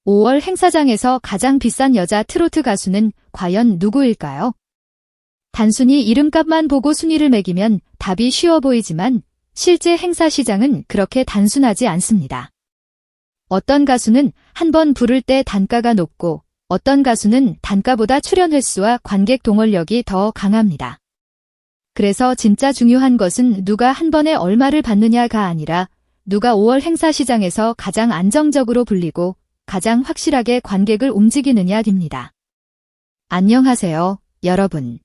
5월 행사장에서 가장 비싼 여자 트로트 가수는 과연 누구일까요? 단순히 이름값만 보고 순위를 매기면 답이 쉬워 보이지만 실제 행사 시장은 그렇게 단순하지 않습니다. 어떤 가수는 한 번 부를 때 단가가 높고 어떤 가수는 단가보다 출연 횟수와 관객 동원력이 더 강합니다. 그래서 진짜 중요한 것은 누가 한 번에 얼마를 받느냐가 아니라 누가 5월 행사 시장에서 가장 안정적으로 불리고 가장 확실하게 관객을 움직이느냐입니다. 안녕하세요, 여러분.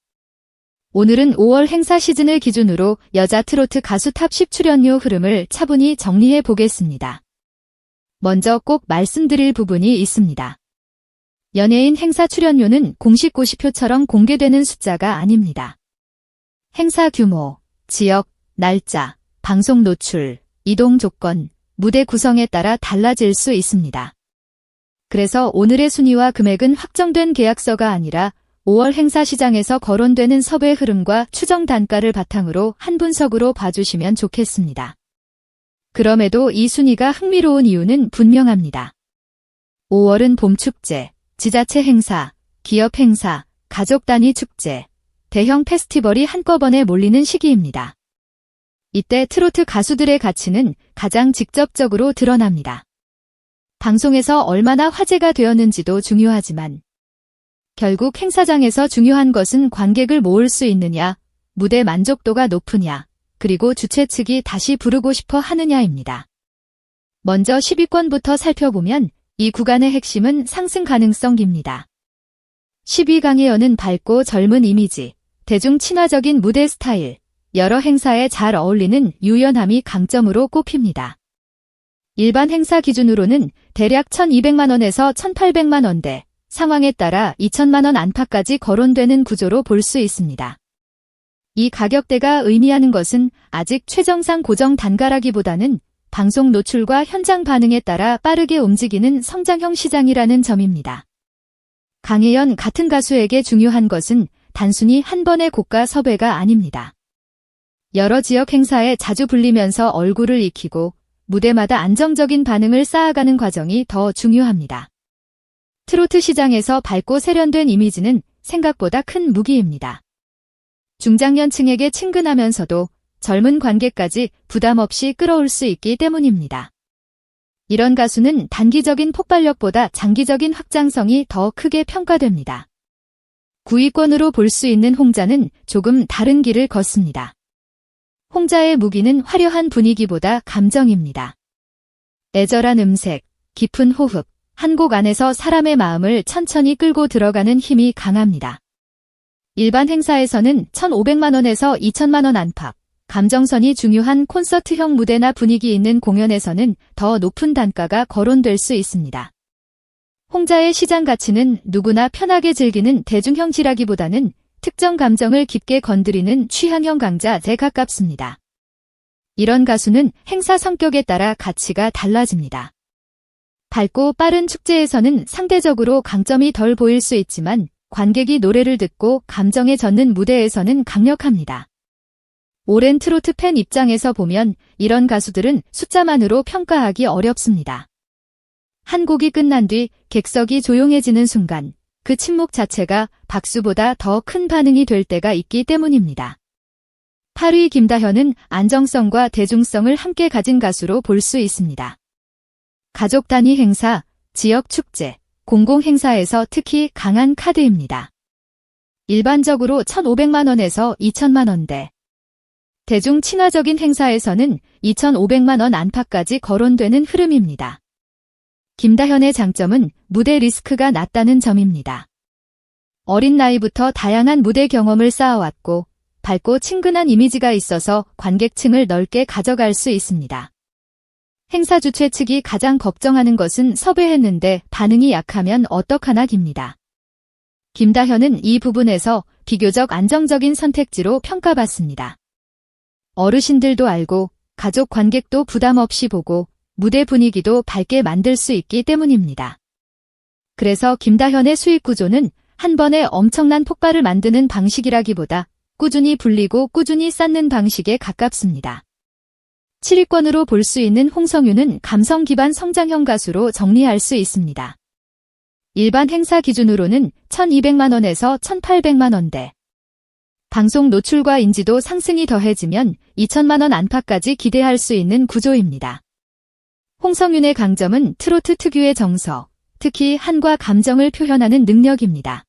오늘은 5월 행사 시즌을 기준으로 여자 트로트 가수 탑 10 출연료 흐름을 차분히 정리해 보겠습니다. 먼저 꼭 말씀드릴 부분이 있습니다. 연예인 행사 출연료는 공식 고시표처럼 공개되는 숫자가 아닙니다. 행사 규모, 지역, 날짜, 방송 노출, 이동 조건, 무대 구성에 따라 달라질 수 있습니다. 그래서 오늘의 순위와 금액은 확정된 계약서가 아니라 5월 행사 시장에서 거론되는 섭외 흐름과 추정 단가를 바탕으로 한 분석으로 봐주시면 좋겠습니다. 그럼에도 이 순위가 흥미로운 이유는 분명합니다. 5월은 봄축제, 지자체 행사, 기업 행사, 가족 단위 축제, 대형 페스티벌이 한꺼번에 몰리는 시기입니다. 이때 트로트 가수들의 가치는 가장 직접적으로 드러납니다. 방송에서 얼마나 화제가 되었는지도 중요하지만 결국 행사장에서 중요한 것은 관객을 모을 수 있느냐, 무대 만족도가 높으냐, 그리고 주최 측이 다시 부르고 싶어 하느냐입니다. 먼저 10위권부터 살펴보면 이 구간의 핵심은 상승 가능성입니다. 10위 강혜연은 밝고 젊은 이미지, 대중 친화적인 무대 스타일, 여러 행사에 잘 어울리는 유연함이 강점으로 꼽힙니다. 일반 행사 기준으로는 대략 1,200만원에서 1,800만원대, 상황에 따라 2,000만원 안팎까지 거론되는 구조로 볼 수 있습니다. 이 가격대가 의미하는 것은 아직 최정상 고정 단가라기보다는 방송 노출과 현장 반응에 따라 빠르게 움직이는 성장형 시장이라는 점입니다. 강혜연 같은 가수에게 중요한 것은 단순히 한 번의 고가 섭외가 아닙니다. 여러 지역 행사에 자주 불리면서 얼굴을 익히고 무대마다 안정적인 반응을 쌓아가는 과정이 더 중요합니다. 트로트 시장에서 밝고 세련된 이미지는 생각보다 큰 무기입니다. 중장년층에게 친근하면서도 젊은 관객까지 부담 없이 끌어올 수 있기 때문입니다. 이런 가수는 단기적인 폭발력보다 장기적인 확장성이 더 크게 평가됩니다. 9위권으로 볼 수 있는 홍자는 조금 다른 길을 걷습니다. 홍자의 무기는 화려한 분위기보다 감정입니다. 애절한 음색, 깊은 호흡, 한 곡 안에서 사람의 마음을 천천히 끌고 들어가는 힘이 강합니다. 일반 행사에서는 1,500만원에서 2,000만원 안팎, 감정선이 중요한 콘서트형 무대나 분위기 있는 공연에서는 더 높은 단가가 거론될 수 있습니다. 홍자의 시장 가치는 누구나 편하게 즐기는 대중형지라기보다는 특정 감정을 깊게 건드리는 취향형 강자에 가깝습니다. 이런 가수는 행사 성격에 따라 가치가 달라집니다. 밝고 빠른 축제에서는 상대적으로 강점이 덜 보일 수 있지만 관객이 노래를 듣고 감정에 젖는 무대에서는 강력합니다. 오랜 트로트 팬 입장에서 보면 이런 가수들은 숫자만으로 평가하기 어렵습니다. 한 곡이 끝난 뒤 객석이 조용해지는 순간 그 침묵 자체가 박수보다 더 큰 반응이 될 때가 있기 때문입니다. 8위 김다현은 안정성과 대중성을 함께 가진 가수로 볼 수 있습니다. 가족 단위 행사, 지역 축제, 공공 행사에서 특히 강한 카드입니다. 일반적으로 1,500만원에서 2,000만원대, 대중 친화적인 행사에서는 2,500만원 안팎까지 거론되는 흐름입니다. 김다현의 장점은 무대 리스크가 낮다는 점입니다. 어린 나이부터 다양한 무대 경험을 쌓아왔고 밝고 친근한 이미지가 있어서 관객층을 넓게 가져갈 수 있습니다. 행사 주최 측이 가장 걱정하는 것은 섭외했는데 반응이 약하면 어떡하나입니다. 김다현은 이 부분에서 비교적 안정적인 선택지로 평가받습니다. 어르신들도 알고 가족 관객도 부담 없이 보고 무대 분위기도 밝게 만들 수 있기 때문입니다. 그래서 김다현의 수익 구조는 한 번에 엄청난 폭발을 만드는 방식이라기보다 꾸준히 불리고 꾸준히 쌓는 방식에 가깝습니다. 7위권으로 볼 수 있는 홍성유는 감성 기반 성장형 가수로 정리할 수 있습니다. 일반 행사 기준으로는 1,200만 원에서 1,800만 원대. 방송 노출과 인지도 상승이 더해지면 2천만 원 안팎까지 기대할 수 있는 구조입니다. 홍성윤의 강점은 트로트 특유의 정서, 특히 한과 감정을 표현하는 능력입니다.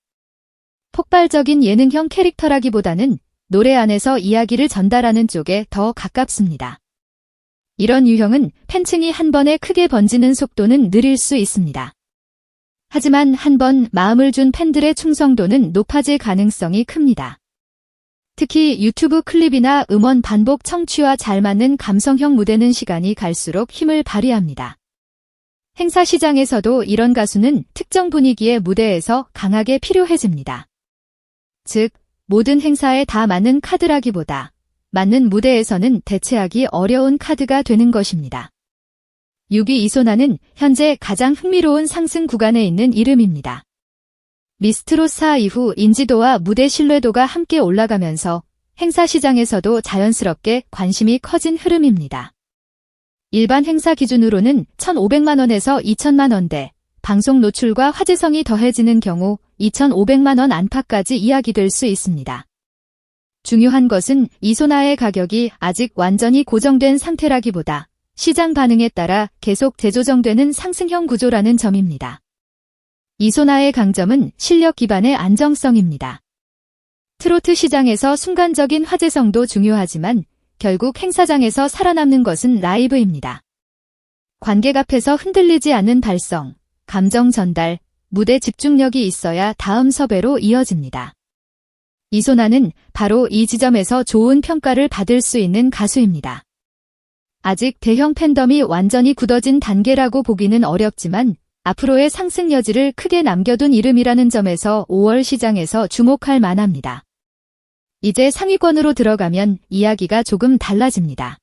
폭발적인 예능형 캐릭터라기보다는 노래 안에서 이야기를 전달하는 쪽에 더 가깝습니다. 이런 유형은 팬층이 한 번에 크게 번지는 속도는 느릴 수 있습니다. 하지만 한 번 마음을 준 팬들의 충성도는 높아질 가능성이 큽니다. 특히 유튜브 클립이나 음원 반복 청취와 잘 맞는 감성형 무대는 시간이 갈수록 힘을 발휘합니다. 행사 시장에서도 이런 가수는 특정 분위기의 무대에서 강하게 필요해집니다. 즉, 모든 행사에 다 맞는 카드라기보다 맞는 무대에서는 대체하기 어려운 카드가 되는 것입니다. 6위 이소나는 현재 가장 흥미로운 상승 구간에 있는 이름입니다. 미스트롯4 이후 인지도와 무대 신뢰도가 함께 올라가면서 행사 시장에서도 자연스럽게 관심이 커진 흐름입니다. 일반 행사 기준으로는 1,500만 원에서 2천만 원대, 방송 노출과 화제성이 더해지는 경우 2,500만 원 안팎까지 이야기될 수 있습니다. 중요한 것은 이소나의 가격이 아직 완전히 고정된 상태라기보다 시장 반응에 따라 계속 재조정되는 상승형 구조라는 점입니다. 이소나의 강점은 실력 기반의 안정성입니다. 트로트 시장에서 순간적인 화제성도 중요하지만 결국 행사장에서 살아남는 것은 라이브입니다. 관객 앞에서 흔들리지 않는 발성, 감정 전달, 무대 집중력이 있어야 다음 섭외로 이어집니다. 이소나는 바로 이 지점에서 좋은 평가를 받을 수 있는 가수입니다. 아직 대형 팬덤이 완전히 굳어진 단계라고 보기는 어렵지만 앞으로의 상승 여지를 크게 남겨둔 이름이라는 점에서 5월 시장에서 주목할 만합니다. 이제 상위권으로 들어가면 이야기가 조금 달라집니다.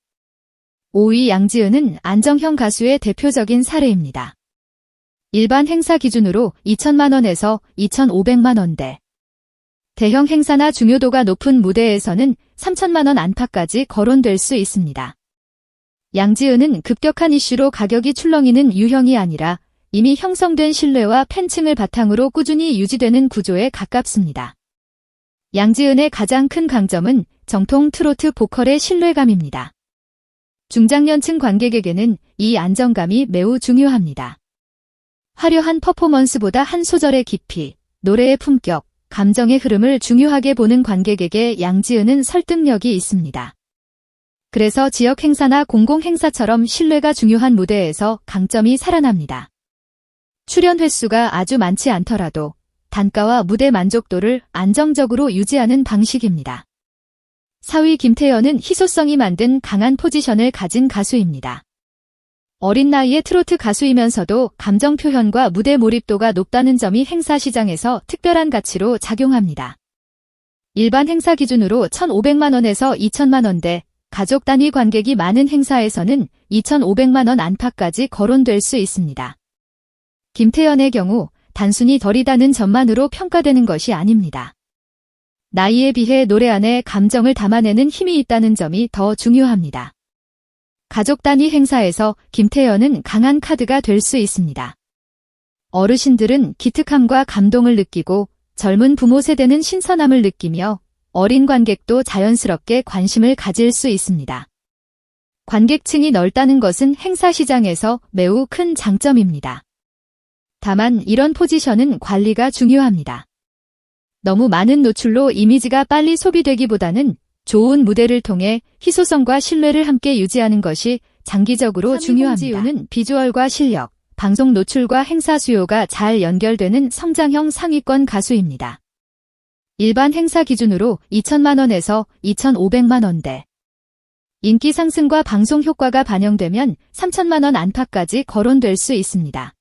5위 양지은은 안정형 가수의 대표적인 사례입니다. 일반 행사 기준으로 2천만 원에서 2,500만 원대. 대형 행사나 중요도가 높은 무대에서는 3천만 원 안팎까지 거론될 수 있습니다. 양지은은 급격한 이슈로 가격이 출렁이는 유형이 아니라 이미 형성된 신뢰와 팬층을 바탕으로 꾸준히 유지되는 구조에 가깝습니다. 양지은의 가장 큰 강점은 정통 트로트 보컬의 신뢰감입니다. 중장년층 관객에게는 이 안정감이 매우 중요합니다. 화려한 퍼포먼스보다 한 소절의 깊이, 노래의 품격, 감정의 흐름을 중요하게 보는 관객에게 양지은은 설득력이 있습니다. 그래서 지역 행사나 공공 행사처럼 신뢰가 중요한 무대에서 강점이 살아납니다. 출연 횟수가 아주 많지 않더라도 단가와 무대 만족도를 안정적으로 유지하는 방식입니다. 4위 김태연은 희소성이 만든 강한 포지션을 가진 가수입니다. 어린 나이의 트로트 가수이면서도 감정 표현과 무대 몰입도가 높다는 점이 행사 시장에서 특별한 가치로 작용합니다. 일반 행사 기준으로 1,500만 원에서 2천만 원대, 가족 단위 관객이 많은 행사에서는 2,500만 원 안팎까지 거론될 수 있습니다. 김태연의 경우 단순히 덜이다는 점만으로 평가되는 것이 아닙니다. 나이에 비해 노래 안에 감정을 담아내는 힘이 있다는 점이 더 중요합니다. 가족 단위 행사에서 김태연은 강한 카드가 될 수 있습니다. 어르신들은 기특함과 감동을 느끼고 젊은 부모 세대는 신선함을 느끼며 어린 관객도 자연스럽게 관심을 가질 수 있습니다. 관객층이 넓다는 것은 행사 시장에서 매우 큰 장점입니다. 다만 이런 포지션은 관리가 중요합니다. 너무 많은 노출로 이미지가 빨리 소비되기보다는 좋은 무대를 통해 희소성과 신뢰를 함께 유지하는 것이 장기적으로 중요합니다. 홍지윤은 비주얼과 실력, 방송 노출과 행사 수요가 잘 연결되는 성장형 상위권 가수입니다. 일반 행사 기준으로 2천만 원에서 2,500만 원대. 인기 상승과 방송 효과가 반영되면 3천만 원 안팎까지 거론될 수 있습니다.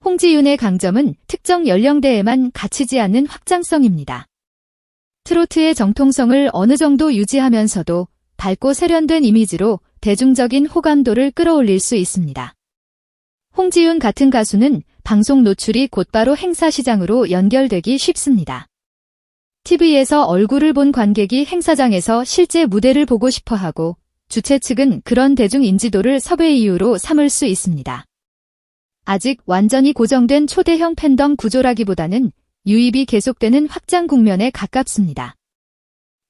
홍지윤의 강점은 특정 연령대에만 갇히지 않는 확장성입니다. 트로트의 정통성을 어느 정도 유지하면서도 밝고 세련된 이미지로 대중적인 호감도를 끌어올릴 수 있습니다. 홍지윤 같은 가수는 방송 노출이 곧바로 행사 시장으로 연결되기 쉽습니다. TV에서 얼굴을 본 관객이 행사장에서 실제 무대를 보고 싶어하고 주최 측은 그런 대중 인지도를 섭외 이유로 삼을 수 있습니다. 아직 완전히 고정된 초대형 팬덤 구조라기보다는 유입이 계속되는 확장 국면에 가깝습니다.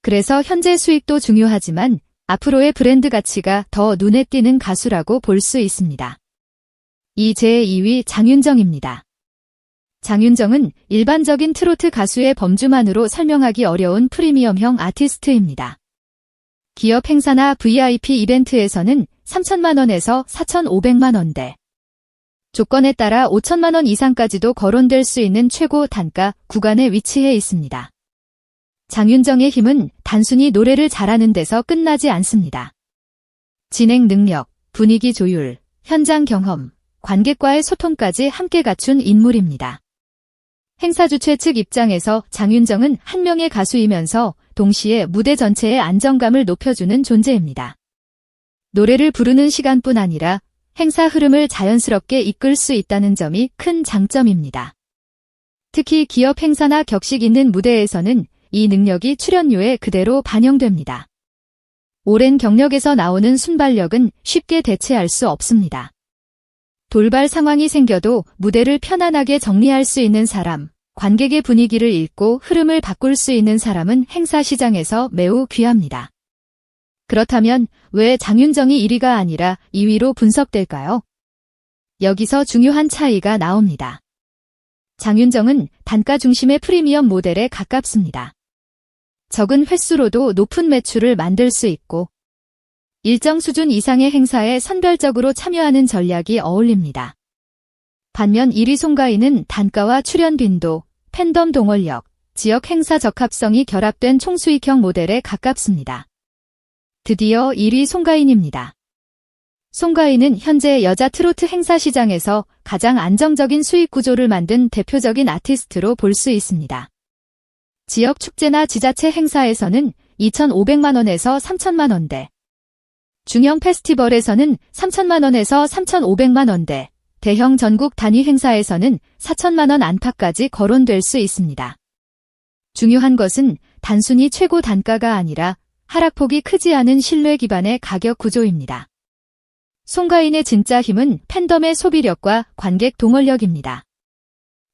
그래서 현재 수익도 중요하지만 앞으로의 브랜드 가치가 더 눈에 띄는 가수라고 볼 수 있습니다. 이 제2위 장윤정입니다. 장윤정은 일반적인 트로트 가수의 범주만으로 설명하기 어려운 프리미엄형 아티스트입니다. 기업 행사나 VIP 이벤트에서는 3천만 원에서 4,500만 원대, 조건에 따라 5천만 원 이상까지도 거론될 수 있는 최고 단가 구간에 위치해 있습니다. 장윤정의 힘은 단순히 노래를 잘하는 데서 끝나지 않습니다. 진행 능력, 분위기 조율, 현장 경험, 관객과의 소통까지 함께 갖춘 인물입니다. 행사 주최 측 입장에서 장윤정은 한 명의 가수이면서 동시에 무대 전체의 안정감을 높여주는 존재입니다. 노래를 부르는 시간뿐 아니라 행사 흐름을 자연스럽게 이끌 수 있다는 점이 큰 장점입니다. 특히 기업 행사나 격식 있는 무대에서는 이 능력이 출연료에 그대로 반영됩니다. 오랜 경력에서 나오는 순발력은 쉽게 대체할 수 없습니다. 돌발 상황이 생겨도 무대를 편안하게 정리할 수 있는 사람, 관객의 분위기를 읽고 흐름을 바꿀 수 있는 사람은 행사 시장에서 매우 귀합니다. 그렇다면 왜 장윤정이 1위가 아니라 2위로 분석될까요? 여기서 중요한 차이가 나옵니다. 장윤정은 단가 중심의 프리미엄 모델에 가깝습니다. 적은 횟수로도 높은 매출을 만들 수 있고 일정 수준 이상의 행사에 선별적으로 참여하는 전략이 어울립니다. 반면 1위 송가인은 단가와 출연 빈도, 팬덤 동원력, 지역 행사 적합성이 결합된 총수익형 모델에 가깝습니다. 드디어 1위 송가인입니다. 송가인은 현재 여자 트로트 행사 시장에서 가장 안정적인 수익 구조를 만든 대표적인 아티스트로 볼 수 있습니다. 지역 축제나 지자체 행사에서는 2,500만 원에서 3천만 원대, 중형 페스티벌에서는 3천만 원에서 3,500만 원대, 대형 전국 단위 행사에서는 4천만 원 안팎까지 거론될 수 있습니다. 중요한 것은 단순히 최고 단가가 아니라 하락폭이 크지 않은 신뢰 기반의 가격 구조입니다. 송가인의 진짜 힘은 팬덤의 소비력과 관객 동원력입니다.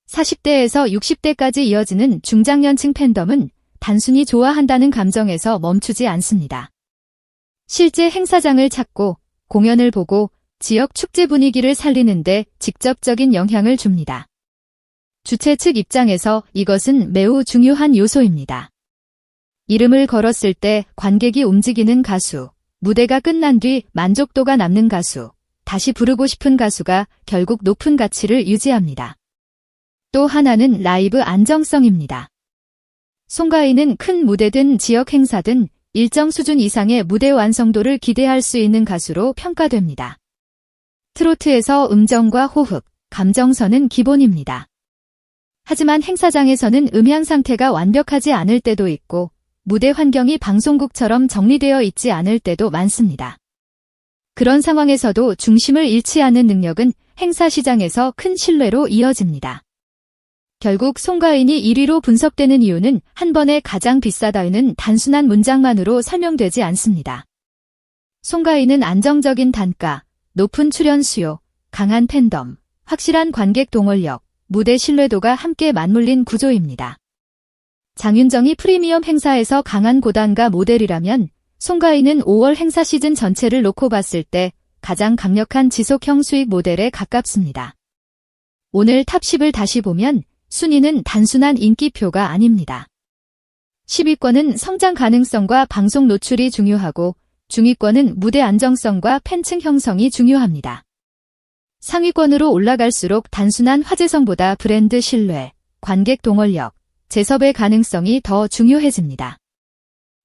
40대에서 60대까지 이어지는 중장년층 팬덤은 단순히 좋아한다는 감정에서 멈추지 않습니다. 실제 행사장을 찾고 공연을 보고 지역 축제 분위기를 살리는데 직접적인 영향을 줍니다. 주최 측 입장에서 이것은 매우 중요한 요소입니다. 이름을 걸었을 때 관객이 움직이는 가수, 무대가 끝난 뒤 만족도가 남는 가수, 다시 부르고 싶은 가수가 결국 높은 가치를 유지합니다. 또 하나는 라이브 안정성입니다. 송가인은 큰 무대든 지역 행사든 일정 수준 이상의 무대 완성도를 기대할 수 있는 가수로 평가됩니다. 트로트에서 음정과 호흡, 감정선은 기본입니다. 하지만 행사장에서는 음향 상태가 완벽하지 않을 때도 있고 무대 환경이 방송국처럼 정리되어 있지 않을 때도 많습니다. 그런 상황에서도 중심을 잃지 않는 능력은 행사 시장에서 큰 신뢰로 이어집니다. 결국 송가인이 1위로 분석되는 이유는 한 번에 가장 비싸다는 단순한 문장만으로 설명되지 않습니다. 송가인은 안정적인 단가, 높은 출연 수요, 강한 팬덤, 확실한 관객 동원력, 무대 신뢰도가 함께 맞물린 구조입니다. 장윤정이 프리미엄 행사에서 강한 고단가 모델이라면 송가인은 5월 행사 시즌 전체를 놓고 봤을 때 가장 강력한 지속형 수익 모델에 가깝습니다. 오늘 탑10을 다시 보면 순위는 단순한 인기표가 아닙니다. 10위권은 성장 가능성과 방송 노출이 중요하고 중위권은 무대 안정성과 팬층 형성이 중요합니다. 상위권으로 올라갈수록 단순한 화제성보다 브랜드 신뢰, 관객 동원력, 재섭의 가능성이 더 중요해집니다.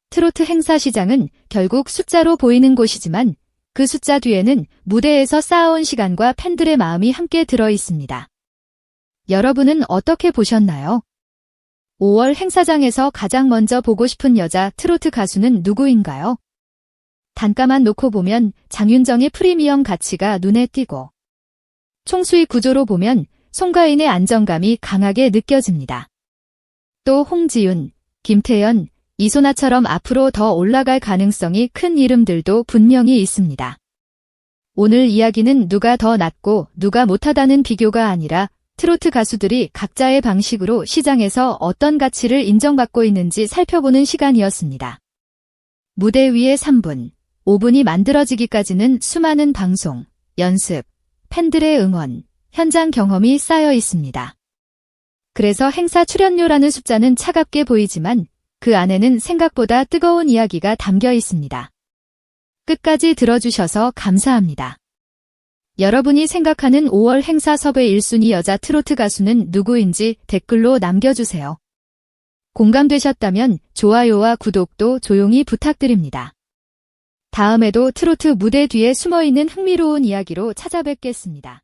트로트 행사 시장은 결국 숫자로 보이는 곳이지만 그 숫자 뒤에는 무대에서 쌓아온 시간과 팬들의 마음이 함께 들어 있습니다. 여러분은 어떻게 보셨나요? 5월 행사장에서 가장 먼저 보고 싶은 여자 트로트 가수는 누구인가요? 단가만 놓고 보면 장윤정의 프리미엄 가치가 눈에 띄고 총수익 구조로 보면 송가인의 안정감이 강하게 느껴집니다. 또 홍지윤, 김태연, 이소나처럼 앞으로 더 올라갈 가능성이 큰 이름들도 분명히 있습니다. 오늘 이야기는 누가 더 낫고 누가 못하다는 비교가 아니라 트로트 가수들이 각자의 방식으로 시장에서 어떤 가치를 인정받고 있는지 살펴보는 시간이었습니다. 무대 위의 3분, 5분이 만들어지기까지는 수많은 방송, 연습, 팬들의 응원, 현장 경험이 쌓여 있습니다. 그래서 행사 출연료라는 숫자는 차갑게 보이지만 그 안에는 생각보다 뜨거운 이야기가 담겨 있습니다. 끝까지 들어주셔서 감사합니다. 여러분이 생각하는 5월 행사 섭외 1순위 여자 트로트 가수는 누구인지 댓글로 남겨주세요. 공감되셨다면 좋아요와 구독도 조용히 부탁드립니다. 다음에도 트로트 무대 뒤에 숨어있는 흥미로운 이야기로 찾아뵙겠습니다.